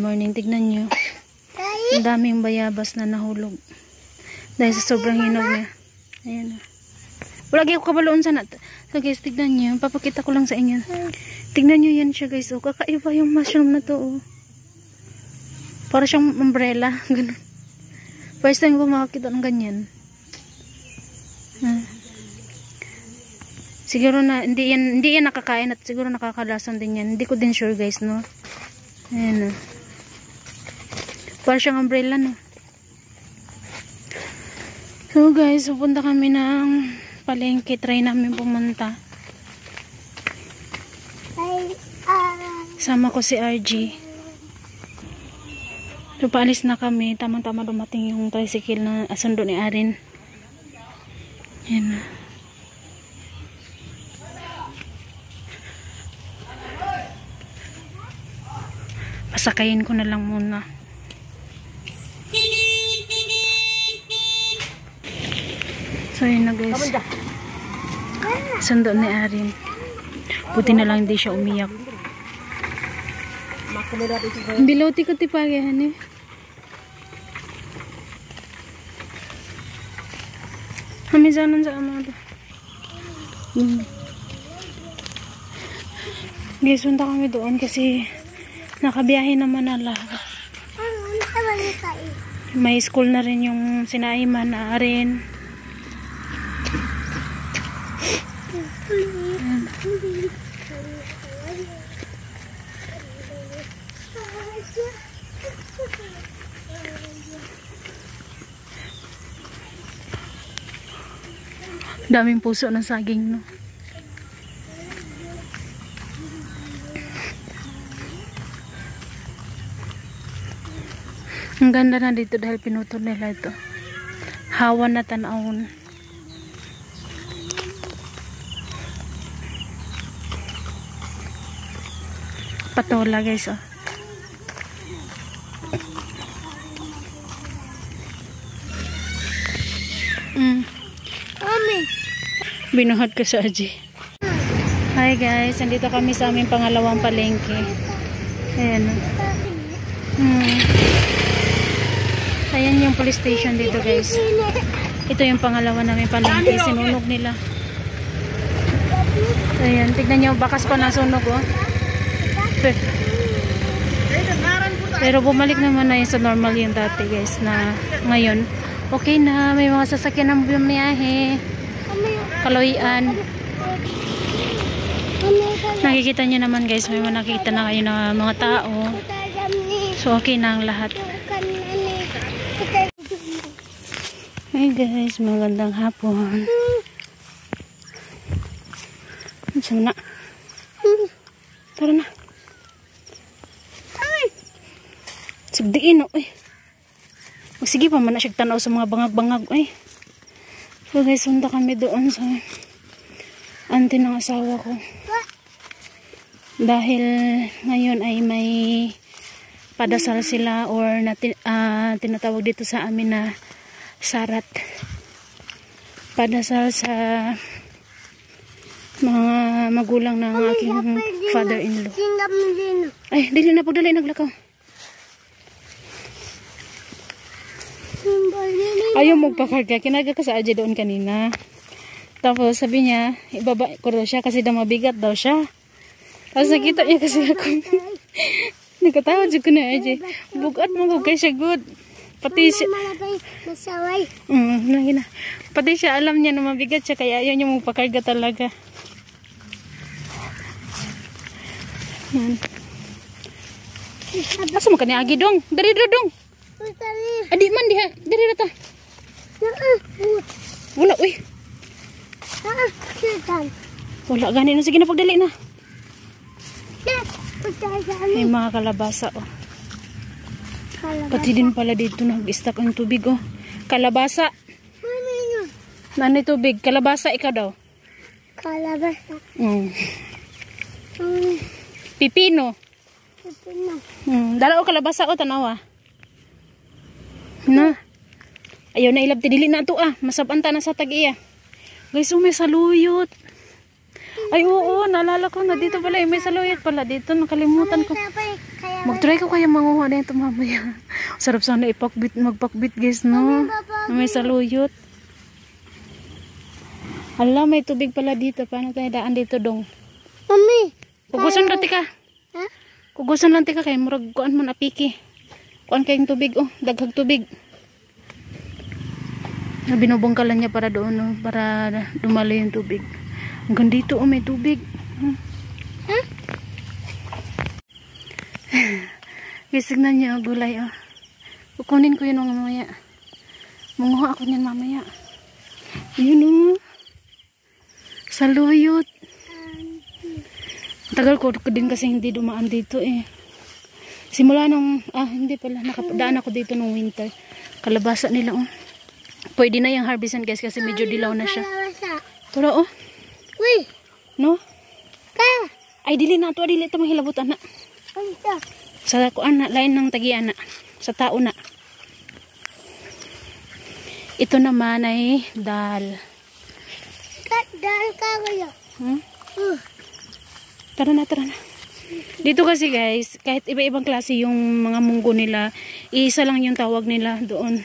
morning. Tignan nyo. Ang daming bayabas na nahulog. Dahil sa sobrang hinog niya. Ayan. Wala kayo kabaloon sana. So guys, tignan nyo. Papakita ko lang sa inyo. Tignan nyo yan siya guys. Oh, kakaiba yung mushroom na to. Oh. Para siyang umbrella. Ganun. First time ko makakita ng ganyan. Siguro na hindi yan nakakain at siguro nakakalasan din yan. Hindi ko din sure guys, no. Ayan. Para siyang umbrella, no. So guys, pupunta kami ng palengke. Try namin pumunta. Sama ko si RG. So paalis na kami. Tamang-tama dumating yung tricycle na asundo ni Arin. Ayan na. Pasakayin ko na lang muna. So yun na guys. Sundo ni Arin. Buti na lang hindi siya umiyak. Biloti ko tipagahan eh. Hamizanan sa ama ito. Guys, punta kami doon kasi nakabiyahe naman na lahat. May school na rin yung sinaiman na Arin. Daming puso ng saging, no? Ang ganda na dito dahil pinutol nila ito. Hawan na tanawon. Patola guys, oh. Binuhat ko sa Aji. Hi guys, nandito kami sa aming pangalawang palengke. Ayan. Ayan yung police station dito guys. Ito yung pangalawa namin palengke. Sinunog nila. Ayan, tignan nyo, bakas pa nasunog, oh. Pero bumalik naman na yun sa normal yung dati guys, na ngayon okay na, may mga sasakyan ng bumiyahe. Kaloyan. Nakikita nyo naman guys, may nakikita na kayo ng mga tao. So okay na ang lahat. Hey guys, magandang hapon. Saan na? Tara na. Sugdiin, oh. Sige pa man na siya tanaw sa mga bangag-bangag, eh. So guys, punta kami doon sa auntie ng asawa ko. Dahil ngayon ay may padasal sila or tinatawag dito sa amin na sarat. Padasal sa mga magulang ng aking father-in-law. Ay, dili na pagdali naglakaw. Ayaw magpakarga. Kinaga ka sa Aji doon kanina. Tapos sabi niya, ibaba ko daw siya kasi daw mabigat daw siya. Tapos nakita niya kasi ako. Nagkatawad siya ko na Aji. Bugat mo ko kay siya good. Pati siya. Pati siya alam niya na mabigat siya kaya ayaw niya magpakarga talaga. Asa mo ka ni Agi dong? Dari dong. Adik man diha. Dari rata. Wala, uy. Wala, gani na. Sige na, pagdali na. May mga kalabasa, oh. Pati din pala dito nag-stack ang tubig, oh. Kalabasa. Nani tubig? Kalabasa, ikaw daw. Kalabasa. Pipino. Dala o kalabasa, o tanawa. Na. Ayaw na ilab, tidili na ito, ah. Masabanta na sa tag-iya. Guys, may saluyot. Ay, oo, naalala ko na dito pala. May saluyot pala dito. Nakalimutan ko. Mag-try ko kaya manguha na ito mamaya. Sarap sana magpakbit guys, no? May saluyot. Hala, may tubig pala dito. Paano tayo daan dito, dong? Mami. Kugusan lang tika. Ha? Kugusan lang tika kay murag kuan man apiki. Kuan kayong tubig, oh. Daghag tubig. Binubungkalan niya para doon, no? Para dumalo yung tubig. Hanggang dito, oh, may tubig. Gisig na niya, gulay, oh. Kukunin ko yun mamaya. Manguha ako niyan mamaya. Yun, oh. Saluyot. Tagal ko din kasi hindi dumaan dito, eh. Simula nung, hindi pala. Nakadaan ako dito nung winter. Kalabasa nila, oh. Pwede na yung harvestan, guys, kasi medyo dilaw na siya. Tara, oh. Uy. No? Ka. Ay, dili na ito. Dili ito mahilabot, anak. Sa kuan na, lain ng tagian na. Sa tao na. Ito naman ay dal. Dal ka kayo. Tara na, tara na. Dito kasi guys, kahit iba-ibang klase yung mga munggo nila, isa lang yung tawag nila doon.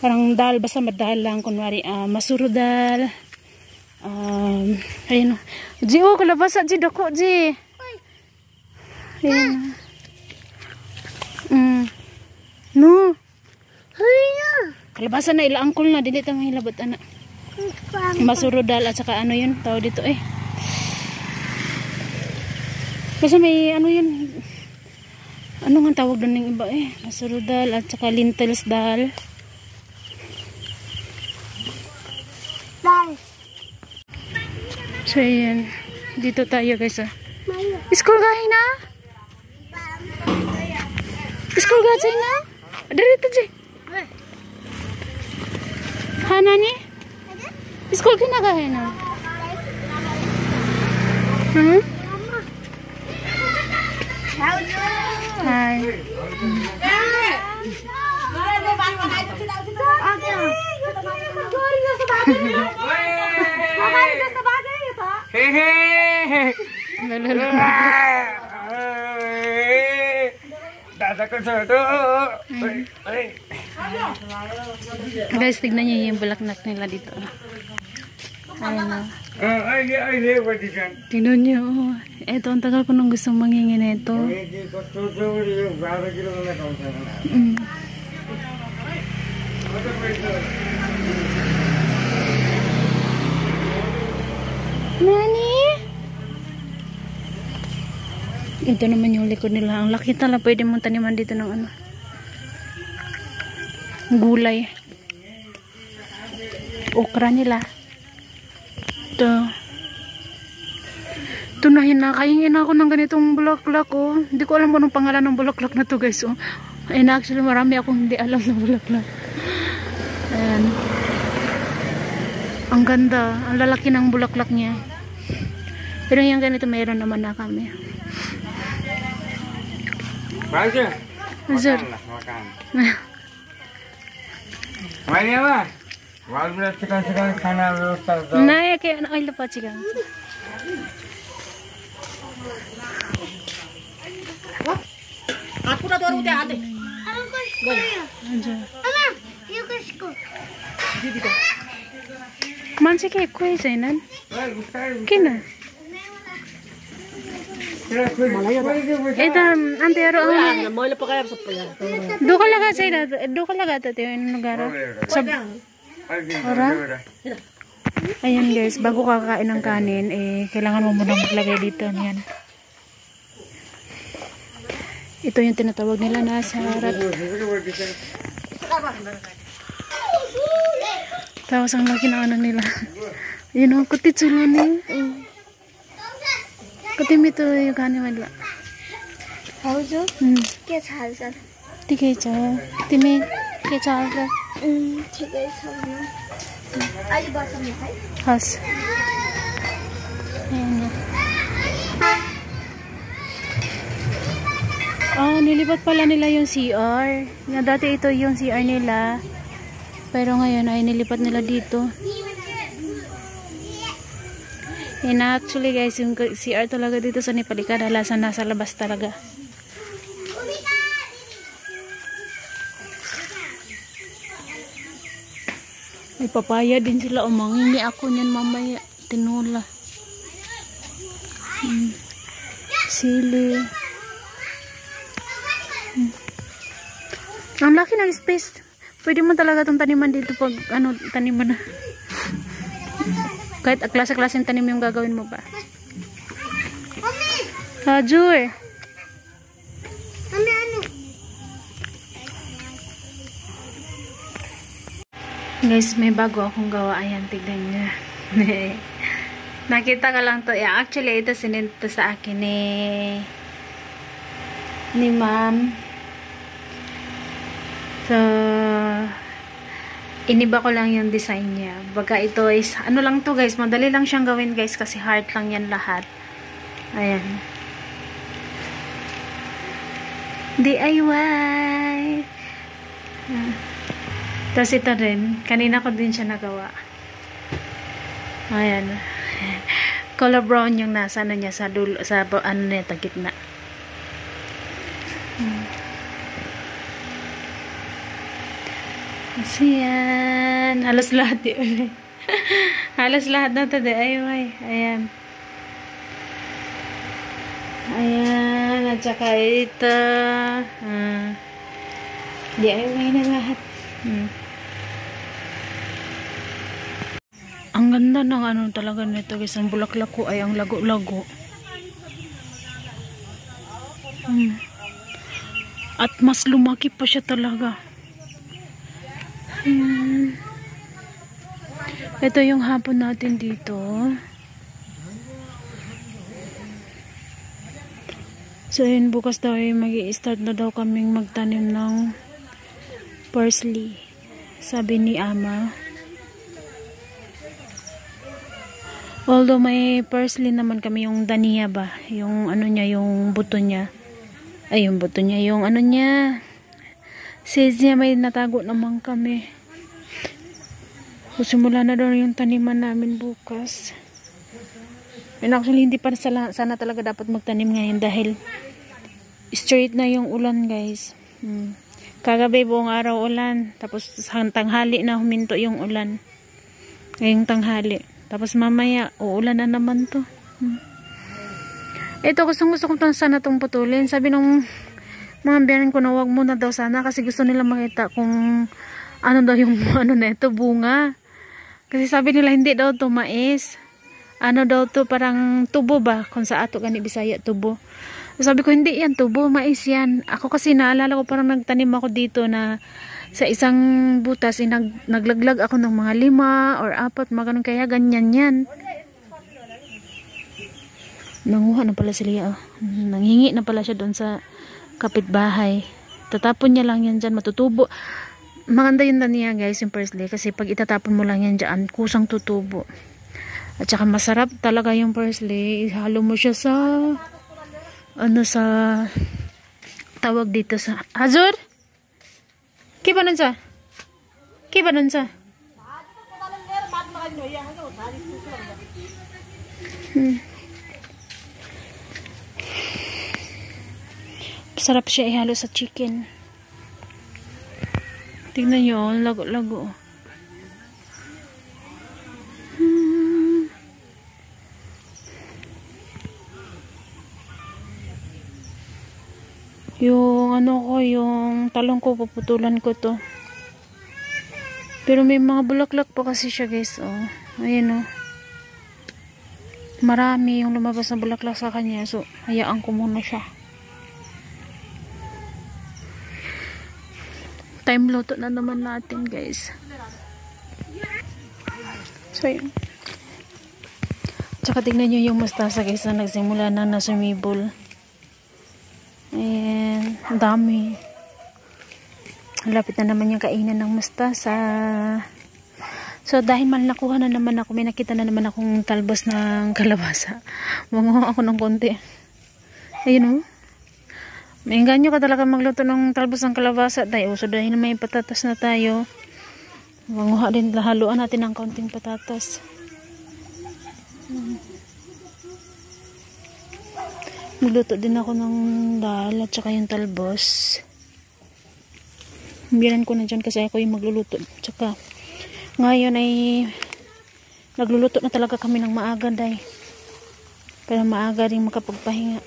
Parang dal, basta madal lang. Kunwari, masuro dal. Ayun o. Ji, oh, kalabasa, Ji, dako, Ji. Ayun. No. Kalabasa na, ilaangkol na. Dili tayo mahilabot, anak. Masuro dal at saka ano yun, tawag dito eh. Kasi may ano yun. Ano nga tawag doon ng iba eh. Masuro dal at saka lentils dal. So yan, dito tayo guys ah. School gahin na? School gahin na? Dito Ji. Hana ni? School kinagahin na? Hi. Guys, tignan niyo yung bulaklak nila dito. Ayan o. Tignan niyo. Ito, ang tagal ko nung gusto mangingin ito. Nani? Ito naman yung likod nila. Ang laki tala. Pwede mong taniman dito ng ano. Gulay. Okra nila. Ito. Ito na hinakaingin ako ng ganitong bulaklak. Oh. Hindi ko alam anong pangalan ng bulaklak na to guys. Oh. Ayun, actually marami akong hindi alam ng bulaklak. Ayan. Ang ganda. Ang lalaki ng bulaklak niya. Pero yung ganito mayroon naman na kami. Baca. Azur. Makan. Mari apa? Walaupun sekarang खाना व्यवस्था दो. Naya kaya na ay lapat siya. Aku dah taruh dia ada. Azur. Yung ko. Man si kay kuy sa inan. Kina. Ito, antero ang Mau lepas kaya sa pala. do ka laga sa ina. Do ka laga ta tiyo yung lugar. Ora? Ayan guys, bago kakain ng kanin, eh, kailangan mo munang maglagay dito. Yan. Ito yung tinatawag nila na sarat. Tapos ang laki ng ano nila. Yun o, kutit suluni. Kutim ito yung kanin madla. Hauzo? Ke salsa. Tigay cha. Timi. Kaya cha. Tigay salsa. Ay, basa mo kay? Has. Ayan na. Nilipat pala nila yung CR. Dati ito yung CR nila. Pero ngayon ay nilipat nila dito. And actually guys, yung CR talaga dito sa Nipalikada, nasa labas talaga. May papaya din sila. Mangingi ako niyan mamaya. Tinola. Sili. Ang laki ng space. Pwede mo talaga itong taniman dito pag taniman na. Kahit klase-klase ng tanim yung gagawin mo ba? Kajur. Guys, may bago akong gawa. Ayan, tignan niya. Nakita ka lang to. Yeah, actually, ito sinento sa akin ni ma'am. So, iniba ko lang yung design niya. Baga ito is, ano lang to guys, madali lang siyang gawin guys kasi heart lang yan lahat. Ayan. DIY. Tapos ito rin, kanina ko din siya nagawa. Ayan. Color brown yung nasa niya sa dulo, sa ano nito, gitna. Kasi yan. Halos lahat yun. Halos lahat na ito. DIY. Ayan. Ayan. At saka ito. DIY na lahat. Ang ganda ng ano talaga nito guys. Ang bulaklak ko ay ang lago-lago. At mas lumaki pa siya talaga. Ito yung hapon natin dito. So yun, bukas daw ay mag-i-start na daw kaming magtanim ng parsley. Sabi ni ama. Although may parsley naman kami, yung dania ba, yung ano niya, yung buto niya. Ay, yung buto niya, yung ano niya. Seeds niya may natago naman kami. So, simula na daw yung taniman namin bukas. And actually, hindi pa sana talaga dapat magtanim ngayon dahil straight na yung ulan guys. Kagabi buong araw ulan. Tapos tanghali na huminto yung ulan. Ngayong tanghali. Tapos mamaya, uulan na naman to. Ito, gusto ko sana itong putulin. Sabi nung mga biyanin ko na wag muna daw sana kasi gusto nila makita kung ano daw yung ano na ito, bunga. Kasi sabi nila hindi daw to mais. Ano daw to, parang tubo ba? Kung sa ato gani Bisaya, tubo. Sabi ko, hindi yan tubo, mais yan. Ako kasi naalala ko parang nagtanim ako dito na sa isang butas, naglaglag ako ng mga 5 or 4, mga ganun, kaya ganyan yan. Nanguha na pala sila. Nanghingi na pala siya doon sa kapitbahay. Tatapon niya lang yan dyan, matutubo. Maganda yun na niya guys, yung parsley. Kasi pag itatapon mo lang yan dyan, kusang tutubo. At saka masarap talaga yung parsley. Ihalo mo siya sa ano, sa tawag dito sa Azur? Kiba nun sa? Kiba nun sa? Sarap siya ihalo sa chicken. Tingnan nyo, lago-lago. Yung ano ko, yung talong ko, puputulan ko to. Pero may mga bulaklak pa kasi siya guys. Oh, ayan oh. Marami yung lumabas na bulaklak sa kanya. So, hayaan ko muna siya. Time luto na naman natin guys. So, yun. Tsaka tignan nyo yung mustasa guys na nagsimula na nasumibol. Ayan, ang dami. Lapit na naman yung kainan ng mustasa. So, dahil man nakuha na naman ako, may nakita na naman akong talbos ng kalabasa. Manguha ako ng konti. Ayun o. May ganyo ka talaga magluto ng talbos ng kalabasa. So, dahil may patatas na tayo, manguha din, haluan natin ng konting patatas. Magluto din ako ng dal at saka yung talbos. Bilan ko na dyan kasi ako yung magluluto. Tsaka ngayon ay nagluluto na talaga kami ng maaga, day. Para maaga rin makapagpahinga.